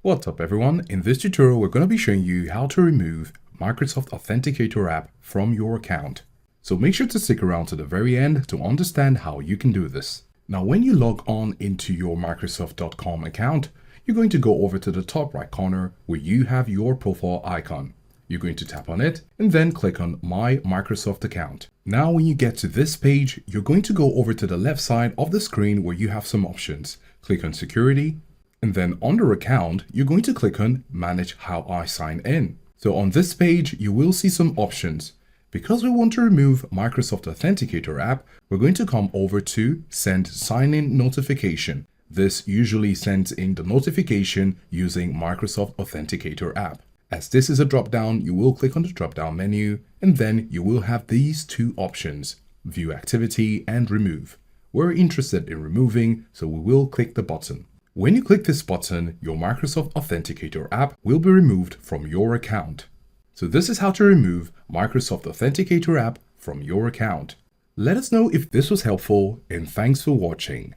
What's up everyone, in this tutorial we're going to be showing you how to remove Microsoft Authenticator app from your account. So make sure to stick around to the very end to understand how you can do this. Now when you log on into your Microsoft.com account, you're going to go over to the top right corner where you have your profile icon. You're going to tap on it and then click on My Microsoft Account. Now when you get to this page, you're going to go over to the left side of the screen where you have some options. Click on Security. And then under Account, you're going to click on Manage How I Sign In. So on this page, you will see some options. Because we want to remove Microsoft Authenticator app, we're going to come over to Send Sign-In Notification. This usually sends in the notification using Microsoft Authenticator app. As this is a drop-down, you will click on the drop-down menu, and then you will have these two options, View Activity and Remove. We're interested in removing, so we will click the button. When you click this button, your Microsoft Authenticator app will be removed from your account. So this is how to remove Microsoft Authenticator app from your account. Let us know if this was helpful, and thanks for watching.